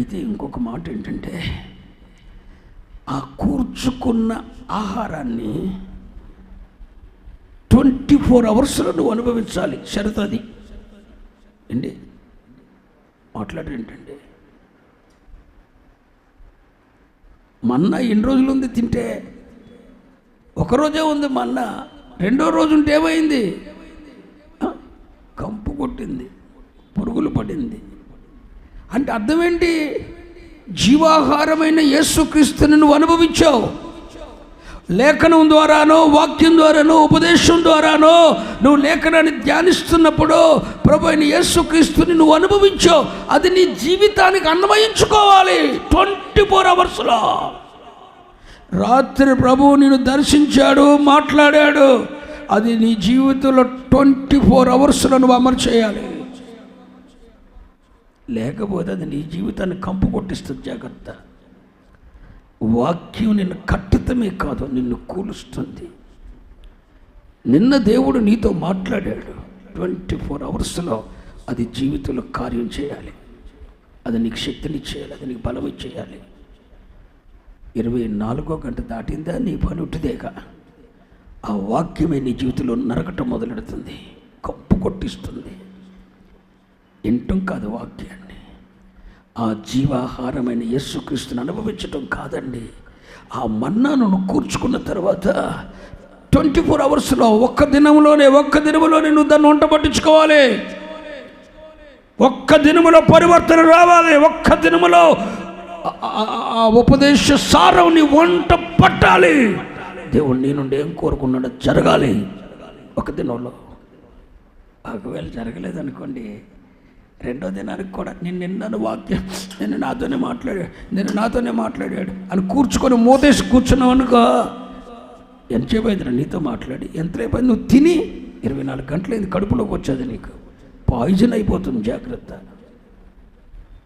అయితే ఇంకొక మాట ఏంటంటే, ఆ కూర్చుకున్న ఆహారాన్ని 24 అవర్స్లో నువ్వు అనుభవించాలి. షరతు అది ఏంటి మాట్లాడేంటండి. మన్నా ఎన్ని రోజులు ఉంది తింటే? ఒకరోజే ఉంది మన్నా. రెండో రోజు ఉంటే ఏమైంది? కంపు కొట్టింది, పురుగులు పడింది. అంటే అర్థం ఏంటి? జీవాహారమైన యేసుక్రీస్తుని నువ్వు అనుభవించావు. లేఖనం ద్వారానో, వాక్యం ద్వారానో, ఉపదేశం ద్వారానో నువ్వు లేఖనాన్ని ధ్యానిస్తున్నప్పుడు ప్రభు అయిన యేసుక్రీస్తుని నువ్వు అనుభవించావు. అది నీ జీవితానికి అన్వయించుకోవాలి. 24 అవర్స్లో. రాత్రి ప్రభువు నిన్ను దర్శించాడు, మాట్లాడాడు. అది నీ జీవితంలో 24 అవర్స్లో నువ్వు అమలు చేయాలి. లేకపోతే అది నీ జీవితాన్ని కంపు కొట్టిస్తుంది. జాగ్రత్త. వాక్యం నిన్ను కట్టడమే కాదు, నిన్ను కూలుస్తుంది. నిన్న దేవుడు నీతో మాట్లాడాడు. 24 అవర్స్లో అది జీవితంలో కార్యం చేయాలి. అది నీకు శక్తిని చేయాలి, అది నీకు బలం చేయాలి. 24వ గంట దాటిందా నీ పని ఉట్టిదేగా. ఆ వాక్యమే నీ జీవితంలో నరకటం మొదలెడుతుంది, కప్పు కొట్టిస్తుంది. వింటం కాదు వాక్యాన్ని, ఆ జీవాహారమైన యేసుక్రీస్తుని అనుభవించటం కాదండి. ఆ మన్నాను కూర్చుకున్న తర్వాత 24 అవర్స్లో ఒక్క దినంలోనే నువ్వు దాన్ని వంట పట్టించుకోవాలి. ఒక్క దినములో పరివర్తన రావాలి. ఒక్క దినములో ఆ ఉపదేశ సారం నీ వంట పట్టాలి. దేవుడు నీ నుండి ఏం కోరుకున్నాడో జరగాలి ఒక దినంలో. ఒకవేళ జరగలేదనుకోండి, రెండో దినానికి కూడా నిన్న వాక్యం నిన్ను నాతోనే మాట్లాడాడు అని కూర్చుకొని మోతేసి కూర్చున్నావు అనుకో, ఎంతసేపు అయింది నీతో మాట్లాడి? ఎంతసేపు అయింది? నువ్వు తిని 24 గంటలైంది కడుపులోకి వచ్చేది, నీకు పాయిజన్ అయిపోతుంది. జాగ్రత్త.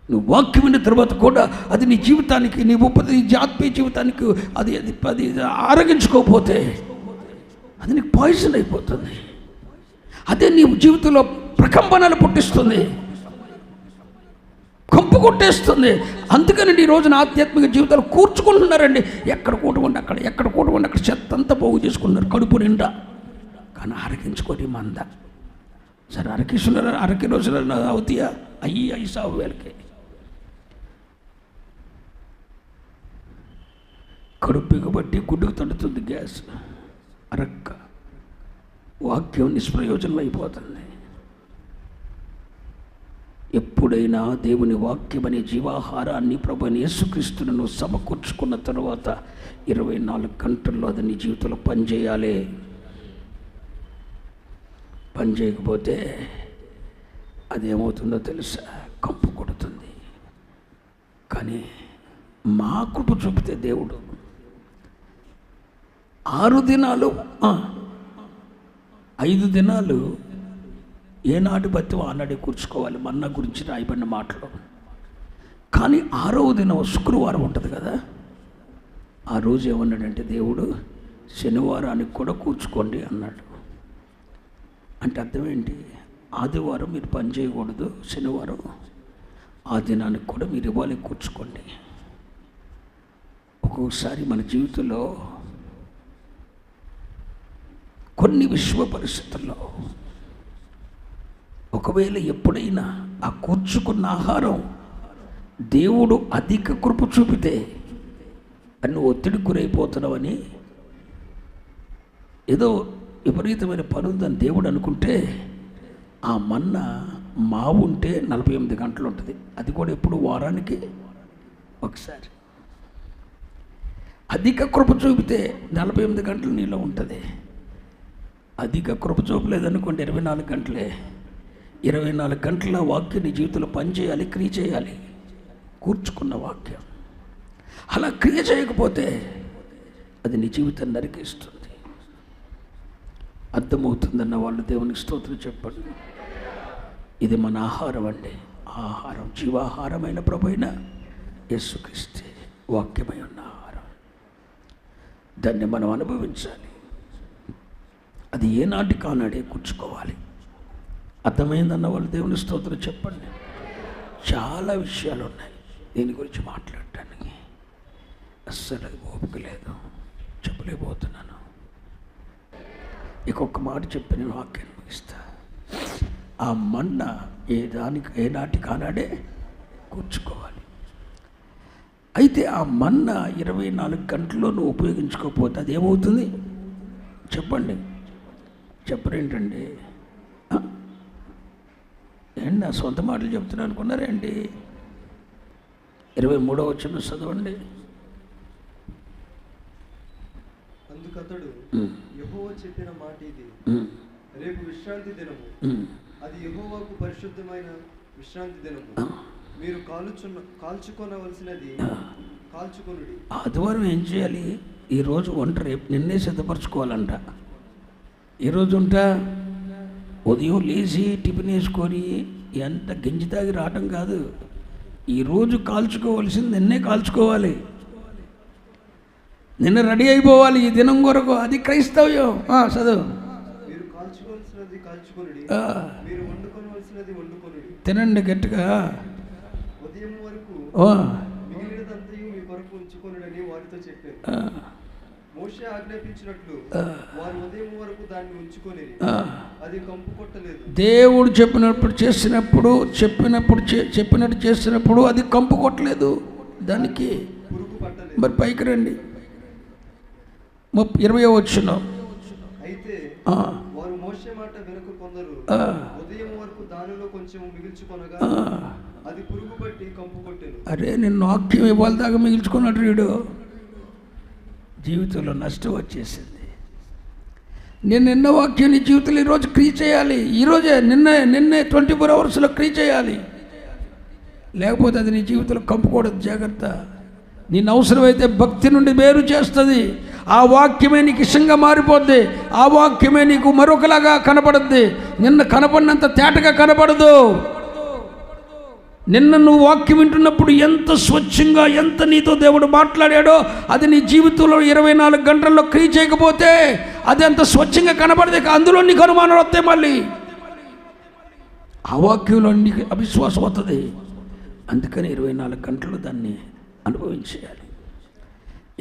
నువ్వు వాక్యం విన్న తర్వాత కూడా అది నీ జీవితానికి, నీ ఆత్మీయ జీవితానికి అది ఆరగించుకోకపోతే అది నీకు పాయిజన్ అయిపోతుంది. అదే నీ జీవితంలో ప్రకంపనలు పుట్టిస్తుంది, కంపు కొట్టేస్తుంది. అందుకని ఈ రోజున ఆధ్యాత్మిక జీవితాలు కూర్చుకుంటున్నారండి. ఎక్కడ కూటమండి అక్కడ చెత్త అంతా పోగు చేసుకుంటున్నారు కడుపు నిండా. కానీ అరగించుకొని మంద సరే అరకి రోజులు అవుతాయా? అయ్యి 5,000కి కడుపు బిగబట్టి గుడ్డుకు తడుతుంది గ్యాస్. అరక్క వాక్యం నిష్ప్రయోజనం అయిపోతుంది. ఎప్పుడైనా దేవుని వాక్యం అనే జీవాహారాన్ని ప్రభువైన యేసుక్రీస్తును సమకూర్చుకున్న తర్వాత 24 గంటల్లో అది నీ జీవితంలో పనిచేయాలి. పని చేయకపోతే అదేమవుతుందో తెలుసా? కంపు కొడుతుంది. కానీ మా కృప చూపితే దేవుడు 6 దినాలు 5 దినాలు ఏనాటి బతి ఆనాడే కూర్చుకోవాలి. మన్నా గురించి రాయబడిన మాటలు. కానీ 6వ దినం శుక్రవారం ఉంటుంది కదా, ఆ రోజు ఏమన్నాడంటే దేవుడు, శనివారానికి కూడా కూర్చుకోండి అన్నాడు. అంటే అర్థం ఏంటి? ఆదివారం మీరు పని చేయకూడదు, శనివారం ఆ దినానికి కూడా మీరు ఇవ్వాలి, కూర్చుకోండి. ఒక్కొక్కసారి మన జీవితంలో కొన్ని విశ్వ పరిస్థితుల్లో ఒకవేళ ఎప్పుడైనా ఆ కూర్చుకున్న ఆహారం దేవుడు అధిక కృప చూపితే అన్ని ఒత్తిడికి గురైపోతున్నావని, ఏదో విపరీతమైన పని ఉందని దేవుడు అనుకుంటే, ఆ మన్నా ఉంటే 48 గంటలు ఉంటుంది. అది కూడా ఎప్పుడు వారానికి ఒకసారి. అధిక కృప చూపితే 48 గంటలు నీలో ఉంటుంది. అధిక కృప చూపలేదనుకోండి 24 గంటలే. 24 గంటల వాక్యం నీ జీవితంలో పనిచేయాలి, క్రియ చేయాలి. కూర్చుకున్న వాక్యం అలా క్రియ చేయకపోతే అది నీ జీవితాన్ని నరికేస్తుంది. అర్థమవుతుందన్న వాళ్ళు దేవునికి స్తోత్రం చెప్పండి. ఇది మన ఆహారం అండి. ఆహారం జీవాహారమైన ప్రభువైన యేసుక్రీస్తే వాక్యమై ఉన్న ఆహారం. దాన్ని మనం అనుభవించాలి. అది ఏనాటి కానాడే కూర్చుకోవాలి. అర్థమైందన్న వాళ్ళు దేవుని స్తోత్రం చెప్పండి. చాలా విషయాలు ఉన్నాయి. దీని గురించి మాట్లాడటానికి అస్సలు ఓపిక లేదు, చెప్పలేకపోతున్నాను. ఇంకొక మాట చెప్పి నేను వాక్యాన్ని ముగిస్తా. ఆ మన్న ఏ నాటికి ఆనాడే కూర్చుకోవాలి. అయితే ఆ మన్న 24 గంటల్లో నువ్వు ఉపయోగించుకోకపోతే అది ఏమవుతుంది చెప్పండి? చెప్పరేంటండి? ఏంటి నా సొంత మాటలు చెప్తున్నా అనుకున్నారేంటి? 23వ వచనం చదవండి. అందుకతడు యెహోవా చెప్పిన మాట ఇది, రేపు విశ్రాంతి దినము, అది యెహోవాకు పరిశుద్ధమైన విశ్రాంతి దినము. మీరు కాల్చుకొనవలసినది కాల్చుకొనుడి. ఆదివారం ఏం చేయాలి? ఈరోజు వంట రేపు నిన్నే సిద్ధపరచుకోవాలంట. ఈరోజు ఉంటా ఉదయం లేచి టిఫిన్ వేసుకొని ఎంత గింజి తాగి రావటం కాదు. ఈరోజు కాల్చుకోవాల్సింది నిన్నే కాల్చుకోవాలి, నిన్న రెడీ అయిపోవాలి ఈ దినం కొరకు. అది క్రైస్తవ్యం. చదువు. మీరు కాల్చుకోవాల్సినది కాల్చుకొనుడి, మీరు వండుకొనవలసినది వండుకొనుడి. తినండి గట్టిగా. ఉదయం వరకు మిగిలినదంతయు మీ కొరకు ఉంచుకొనుడని వారితో చెప్పారు. మోషే ఆజ్ఞాపించినట్లు వారు ఉదయం వరకు దాన్ని ఉంచుకొని అది కంపు కొట్టలేదు. దేవుడు చెప్పినట్టు చేసినప్పుడు అది కంపు కొట్టలేదు, దానికి పురుగు పట్టలేదు. మరి పైకి రండి. 20వ వచనం. అయితే వారు మోషే మాట వెనుక కొందరు ఉదయం వరకు దానిలో కొంచెం మిగిల్చుకొనగా అది పురుగు పట్టి కంపు కొట్టెను. అరే నిన్ను వాక్యం ఇవాళ దాకా మిగిల్చుకున్నాడు వీడు. జీవితంలో నష్టం వచ్చేసింది. నేను నిన్న వాక్యం నీ జీవితంలో ఈరోజు క్రియ చేయాలి. ఈరోజే నిన్నే 24 అవర్స్లో క్రియ చేయాలి, లేకపోతే అది నీ జీవితంలో కంపుకూడదు. జాగ్రత్త. నేను అవసరమైతే భక్తి నుండి వేరు చేస్తుంది. ఆ వాక్యమే నీకు ఇష్టంగా మారిపోద్ది. ఆ వాక్యమే నీకు మరొకలాగా కనపడుద్ది. నిన్న కనపడినంత తేటగా కనపడదు. నిన్న నువ్వు వాక్యం వింటున్నప్పుడు ఎంత స్వచ్ఛంగా ఎంత నీతో దేవుడు మాట్లాడాడో అది నీ జీవితంలో 24 గంటల్లో క్రియ చేయకపోతే అది అంత స్వచ్ఛంగా కనపడదే. అందులో నీకు అనుమానాలు వస్తాయి. మళ్ళీ ఆ వాక్యంలో నీకు అవిశ్వాసం వస్తుంది. అందుకని 24 గంటలు దాన్ని అనుభవించేయాలి.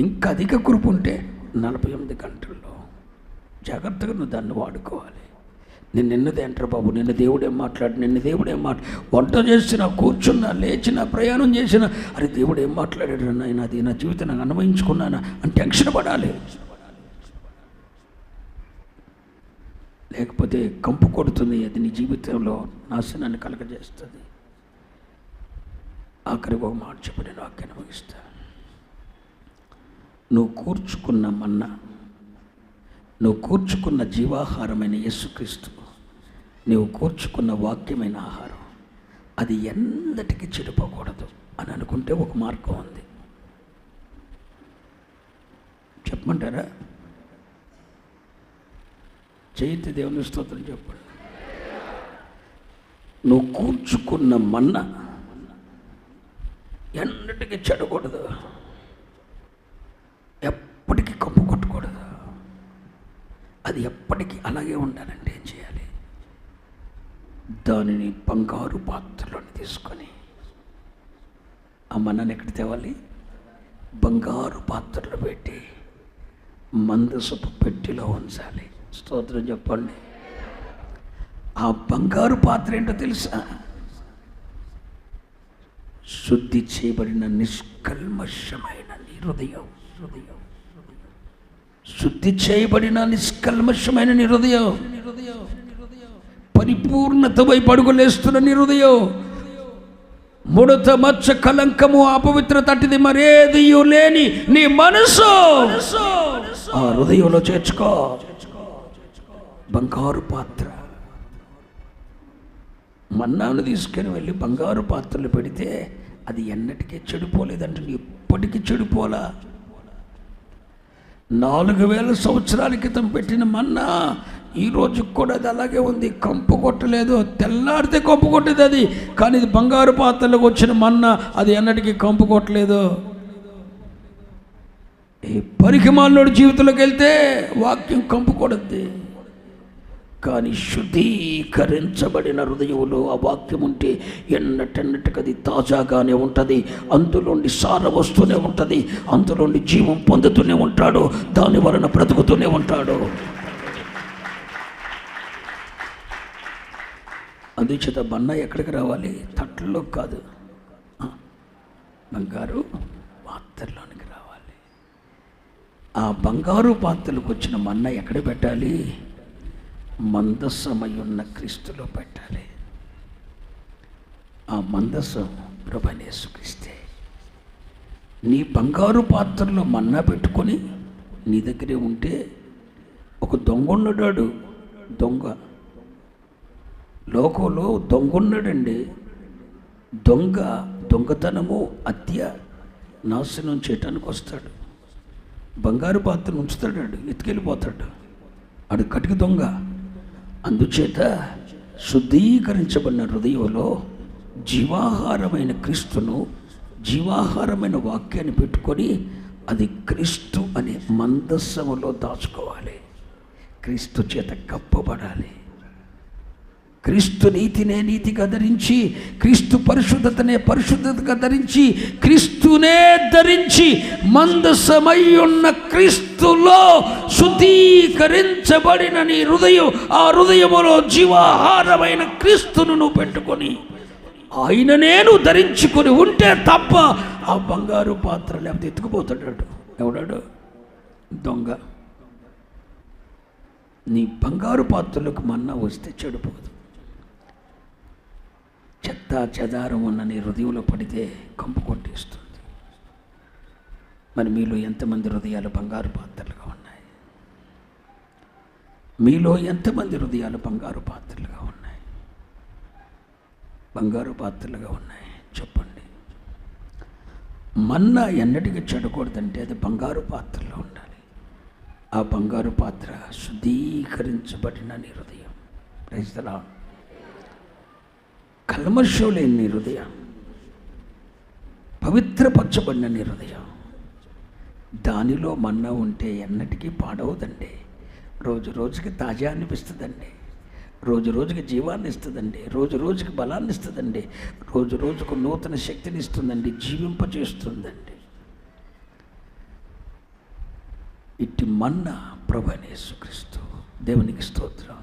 ఇంకా అధిక కృప ఉంటే 48 గంటల్లో జాగ్రత్తగా నువ్వు దాన్ని వాడుకోవాలి. నేను నిన్నదే అంటారు బాబు, నిన్న దేవుడేం వంట చేసిన, కూర్చున్నా, లేచిన, ప్రయాణం చేసిన, అరే దేవుడు ఏం మాట్లాడాడు నాయన, అది నా జీవితం నాకు అనుభవించుకున్నానా అని టెన్షన్ పడాలి. లేకపోతే కంపు కొడుతుంది, అది నీ జీవితంలో నాశనాన్ని కలగజేస్తుంది. ఆఖరికి ఒక మాట చెప్పి నేను వాక్యాన్ని ముగిస్తా. నువ్వు కూర్చుకున్న మన్నా, నువ్వు కూర్చుకున్న జీవాహారమైన యేసుక్రీస్తు, నువ్వు కూర్చుకున్న వాక్యమైన ఆహారం, అది ఎంతటికి చెడిపోకూడదు అని అనుకుంటే ఒక మార్గం ఉంది. చెప్పమంటారా? చైత్య దేవుని స్తోత్రం చెప్పండి. నువ్వు కూర్చుకున్న మన్న ఎన్నటికీ చెడకూడదు, ఎప్పటికీ కంపు కొట్టకూడదు. అది ఎప్పటికీ అలాగే ఉండాలంటే ఏం చేయాలి? దానిని బంగారు పాత్రలోని తీసుకొని ఆ మన్నని ఎక్కడ తేవాలి? బంగారు పాత్రలో పెట్టి మందసపు పెట్టెలో ఉంచాలి. స్తోత్రం చెప్పండి. ఆ బంగారు పాత్ర ఏంటో తెలుసా? శుద్ధి చేయబడిన నిష్కల్మషమైన నీ హృదయం. శుద్ధి చేయబడిన నిష్కల్మషమైన నీ హృదయం, పరిపూర్ణత వైపు అడుగులేస్తున్న నీ హృదయం, ముడత మచ్చ కలంకము అపవిత్రత అట్టిది మరేది లేని నీ మనసు ఆ హృదయంలో చేర్చుకో. బంగారు పాత్ర. మన్నాను తీసుకొని వెళ్ళి బంగారు పాత్రలు పెడితే అది ఎన్నటికీ చెడిపోలేదంటే ఎప్పటికీ చెడిపోలా. 4000 సంవత్సరాల క్రితం పెట్టిన మన్నా ఈ రోజు కూడా అది అలాగే ఉంది, కంపు కొట్టలేదు. తెల్లారితే కంపు కొట్టేది అది, కానీ ఇది బంగారు పాత్రలకు వచ్చిన మన్నా అది ఎన్నటికీ కంపు కొట్టలేదు. ఈ పరికిమాలోడి జీవితంలోకి వెళ్తే వాక్యం కంపు కొడుద్ది. కానీ శుద్ధీకరించబడిన హృదయంలో ఆ వాక్యం ఉంటే ఎన్నటెన్నటికి అది తాజాగానే ఉంటుంది. అందులోండి సార వస్తూనే ఉంటుంది, అందులోండి జీవం పొందుతూనే ఉంటాడు, దాని వలన బ్రతుకుతూనే ఉంటాడు. అందుచేత మన్నా ఎక్కడికి రావాలి? తట్లలో కాదు, బంగారు పాత్రలోనికి రావాలి. ఆ బంగారు పాత్రలకు వచ్చిన మన్నా ఎక్కడ పెట్టాలి? మందసమై ఉన్న క్రీస్తులో పెట్టాలి. ఆ మందసం ప్రభువైన యేసుక్రీస్తే. నీ బంగారు పాత్రలో మన్నా పెట్టుకొని నీ దగ్గరే ఉంటే, ఒక దొంగ ఉన్నాడు. లోకంలో దొంగ ఉన్నాడండి. దొంగతనము, హత్య, నాశనం చేయటానికి వస్తాడు. బంగారు పాత్రను ఉంచుతాడు, ఎత్తుకెళ్ళిపోతాడు. ఆడు కటిక దొంగ. అందుచేత శుద్ధీకరించబడిన హృదయంలో జీవాహారమైన క్రీస్తును, జీవాహారమైన వాక్యాన్ని పెట్టుకొని అది క్రీస్తు అనే మందసములో దాచుకోవాలి. క్రీస్తు చేత కప్పబడాలి. క్రీస్తు నీతినే నీతిగా ధరించి, క్రీస్తు పరిశుద్ధతనే పరిశుద్ధతగా ధరించి, క్రీస్తునే ధరించి మందసమై ఉన్న క్రీస్తులో శుద్ధీకరించబడిన నీ హృదయం, ఆ హృదయములో జీవాహారమైన క్రీస్తును నువ్వు పెట్టుకొని ఆయన నేను ధరించుకొని ఉంటే తప్ప ఆ బంగారు పాత్ర లేకపోతే ఎత్తుకుపోతాడు. ఎవడాడు? దొంగ. నీ బంగారు పాత్రలకు మన్నా వస్తే చెడిపోదు. చెత్త చెదారం ఉన్న నీ హృదయంలో పడితే కంపు కొట్టేస్తుంది. మరి మీలో ఎంతమంది హృదయాలు బంగారు పాత్రలుగా ఉన్నాయి? మీలో ఎంతమంది హృదయాలు బంగారు పాత్రలుగా ఉన్నాయి? బంగారు పాత్రలుగా ఉన్నాయి చెప్పండి. మన్నా ఎన్నటికీ చెడకూడదంటే అది బంగారు పాత్రలో ఉండాలి. ఆ బంగారు పాత్ర శుద్ధీకరించబడిన నీ హృదయం. Praise the lord. కల్మషం లేని నీ హృదయం, పవిత్రపరచబడిన నీ హృదయం, దానిలో మన్నా ఉంటే ఎన్నటికీ పాడవదండి. రోజు రోజుకి తాజా అనిపిస్తుందండి, రోజు రోజుకి జీవాన్ని ఇస్తుందండి, రోజు రోజుకి బలాన్ని ఇస్తుందండి, రోజు రోజుకు నూతన శక్తిని ఇస్తుందండి, జీవింపజేస్తుందండి. ఇట్టి మన్నా ప్రభువైన యేసుక్రీస్తు. దేవునికి స్తోత్రం.